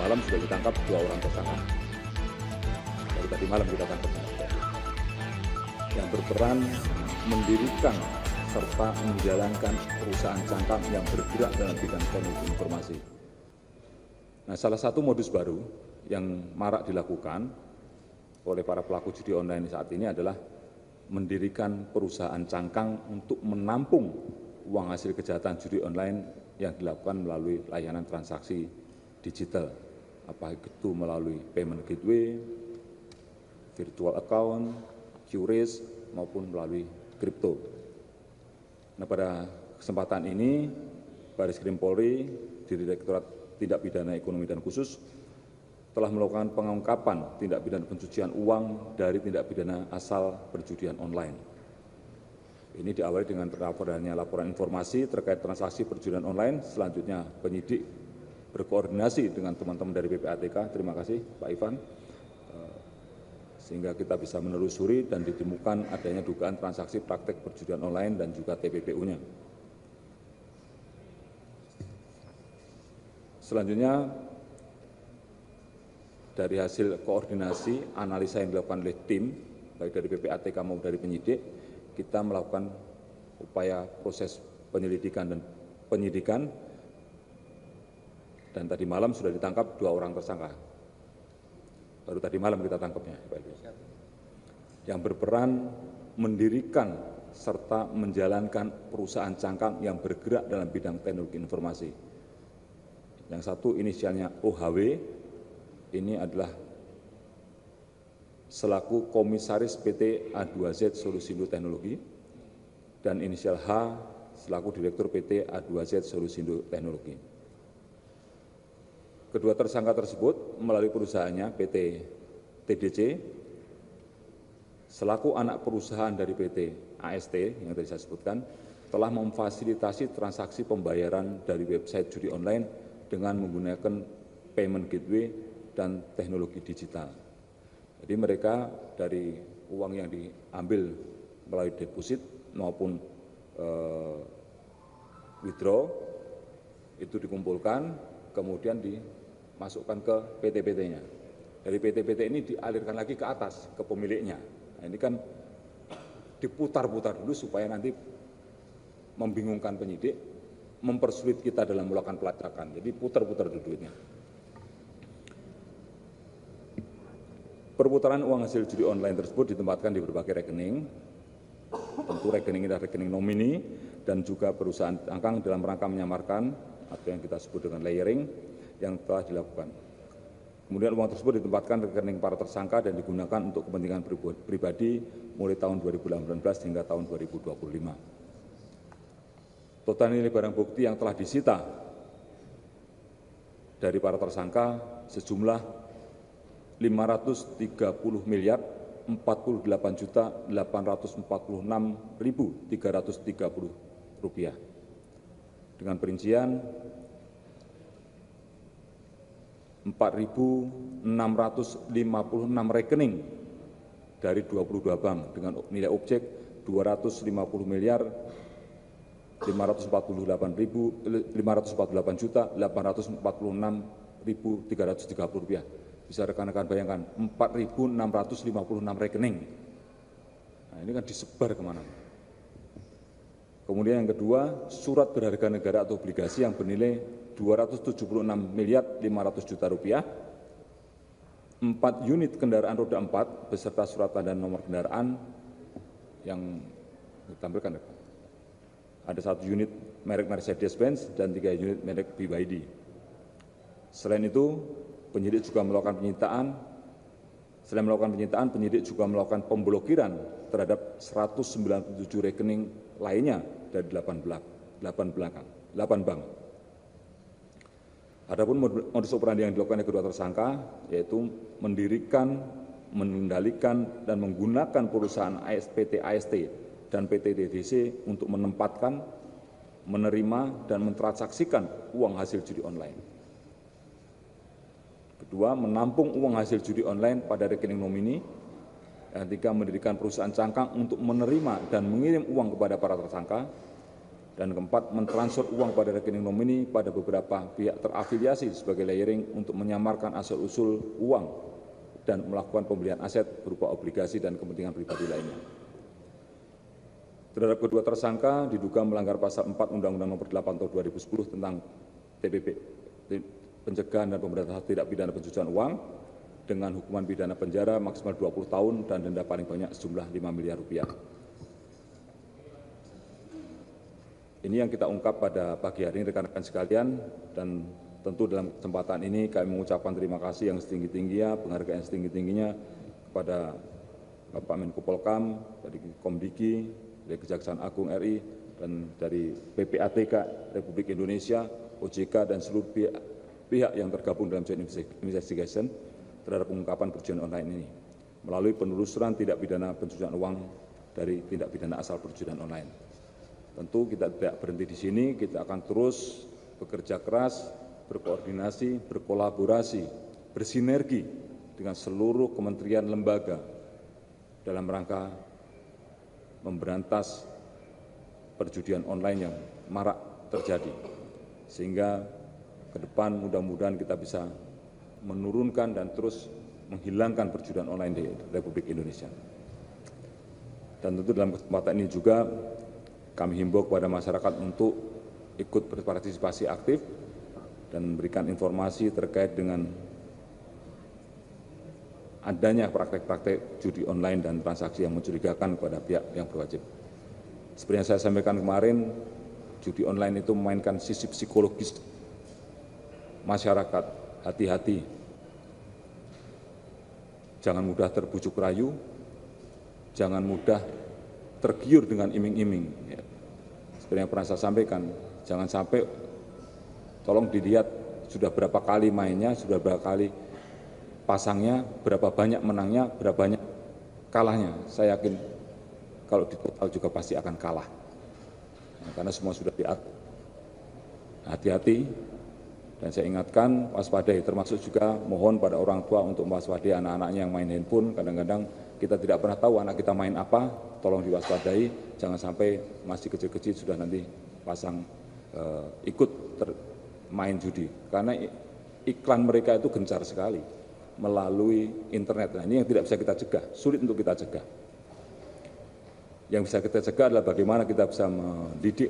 malam sudah ditangkap 2 orang tersangka. Baru tadi malam kita tangkap. Yang berperan mendirikan serta menjalankan perusahaan cangkang yang bergerak dalam bidang teknologi informasi. Nah, salah satu modus baru yang marak dilakukan oleh para pelaku judi online saat ini adalah mendirikan perusahaan cangkang untuk menampung uang hasil kejahatan judi online yang dilakukan melalui layanan transaksi digital, apa itu melalui payment gateway, virtual account, QRIS, maupun melalui kripto. Nah, pada kesempatan ini, Bareskrim Polri, Direktorat Tindak Pidana Ekonomi dan Khusus, telah melakukan pengungkapan tindak pidana pencucian uang dari tindak pidana asal perjudian online. Ini diawali dengan terlaporannya laporan informasi terkait transaksi perjudian online. Selanjutnya penyidik berkoordinasi dengan teman-teman dari PPATK, terima kasih Pak Ivan, sehingga kita bisa menelusuri dan ditemukan adanya dugaan transaksi praktek perjudian online dan juga TPPU-nya. Selanjutnya, dari hasil koordinasi analisa yang dilakukan oleh tim, baik dari PPATK maupun dari penyidik, kita melakukan upaya proses penyelidikan dan penyidikan, dan tadi malam sudah ditangkap 2 orang tersangka. Baru tadi malam kita tangkapnya. Yang berperan mendirikan serta menjalankan perusahaan cangkang yang bergerak dalam bidang teknologi informasi. Yang satu inisialnya OHW, ini adalah selaku komisaris PT A2Z Solusindo Teknologi, dan inisial H selaku direktur PT A2Z Solusindo Teknologi. Kedua tersangka tersebut melalui perusahaannya PT TDC, selaku anak perusahaan dari PT AST yang tadi saya sebutkan, telah memfasilitasi transaksi pembayaran dari website judi online dengan menggunakan payment gateway dan teknologi digital. Jadi mereka dari uang yang diambil melalui deposit maupun withdraw itu dikumpulkan, kemudian dimasukkan ke PT-PT-nya. Dari PT-PT ini dialirkan lagi ke atas, ke pemiliknya. Nah, ini kan diputar-putar dulu supaya nanti membingungkan penyidik, mempersulit kita dalam melakukan pelacakan. Jadi putar-putar dulu duitnya. Perputaran uang hasil judi online tersebut ditempatkan di berbagai rekening. Tentu rekening ini adalah rekening nomini dan juga perusahaan cangkang dalam rangka menyamarkan atau yang kita sebut dengan layering yang telah dilakukan. Kemudian uang tersebut ditempatkan di rekening para tersangka dan digunakan untuk kepentingan pribadi mulai tahun 2018 hingga tahun 2025. Total nilai barang bukti yang telah disita dari para tersangka sejumlah 530 miliar 48.846.330 rupiah. Dengan perincian 4.656 rekening dari 22 bank dengan nilai objek 250 miliar 548.846.330 rupiah. Bisa rekan-rekan bayangkan 4.656 rekening. Nah, ini kan disebar kemana. Kemudian yang kedua, surat berharga negara atau obligasi yang bernilai 276 miliar 500 juta rupiah, 4 unit kendaraan roda 4 beserta surat tanda nomor kendaraan yang ditampilkan. Ada 1 unit merek Mercedes-Benz dan 3 unit merek BYD. Selain itu, penyidik juga melakukan penyitaan. Selain melakukan penyitaan, penyidik juga melakukan pemblokiran terhadap 197 rekening lainnya dari 8 bank. Adapun modus operandi yang dilakukan oleh kedua tersangka yaitu mendirikan, mengendalikan dan menggunakan perusahaan PT AST dan PT TDC untuk menempatkan, menerima dan mentransaksikan uang hasil judi online. Kedua, menampung uang hasil judi online pada rekening nomini. Yang ketiga, mendirikan perusahaan cangkang untuk menerima dan mengirim uang kepada para tersangka. Dan keempat, mentransfer uang pada rekening nomini pada beberapa pihak terafiliasi sebagai layering untuk menyamarkan asal-usul uang dan melakukan pembelian aset berupa obligasi dan kepentingan pribadi lainnya. Terhadap kedua tersangka diduga melanggar pasal 4 Undang-Undang Nomor 8 Tahun 2010 tentang TPP, pencegahan dan pemberantasan tindak pidana pencucian uang, dengan hukuman pidana penjara maksimal 20 tahun dan denda paling banyak sejumlah 5 miliar rupiah. Ini yang kita ungkap pada pagi hari ini rekan-rekan sekalian, dan tentu dalam kesempatan ini kami mengucapkan terima kasih yang setinggi-tingginya, penghargaan yang setinggi-tingginya kepada Bapak Menko Polhukam, dari Komdiki, dari Kejaksaan Agung RI, dan dari PPATK Republik Indonesia, OJK, dan seluruh pihak yang tergabung dalam joint investigation terhadap pengungkapan perjudian online ini melalui penelusuran tindak pidana pencucian uang dari tindak pidana asal perjudian online. Tentu kita tidak berhenti di sini, kita akan terus bekerja keras, berkoordinasi, berkolaborasi, bersinergi dengan seluruh kementerian lembaga dalam rangka memberantas perjudian online yang marak terjadi. Sehingga ke depan mudah-mudahan kita bisa menurunkan dan terus menghilangkan perjudian online di Republik Indonesia. Dan tentu dalam kesempatan ini juga kami himbau kepada masyarakat untuk ikut berpartisipasi aktif dan memberikan informasi terkait dengan adanya praktek-praktek judi online dan transaksi yang mencurigakan kepada pihak yang berwajib. Seperti yang saya sampaikan kemarin, judi online itu memainkan sisi psikologis masyarakat. Hati-hati, jangan mudah terbujuk rayu, jangan mudah tergiur dengan iming-iming. Seperti yang pernah saya sampaikan, jangan sampai, tolong dilihat sudah berapa kali mainnya, sudah berapa kali pasangnya, berapa banyak menangnya, berapa banyak kalahnya. Saya yakin kalau di total juga pasti akan kalah. Karena semua sudah diatur. Hati-hati, dan saya ingatkan waspadai, termasuk juga mohon pada orang tua untuk mewaspadai anak-anaknya yang main handphone. Kadang-kadang kita tidak pernah tahu anak kita main apa, tolong diwaspadai, jangan sampai masih kecil-kecil sudah nanti pasang ikut main judi. Karena iklan mereka itu gencar sekali melalui internet. Nah, ini yang tidak bisa kita cegah, sulit untuk kita cegah. Yang bisa kita cegah adalah bagaimana kita bisa mendidik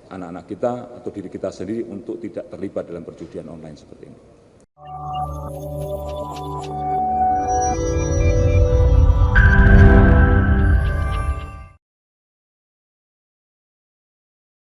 anak-anak kita atau diri kita sendiri untuk tidak terlibat dalam perjudian online seperti ini.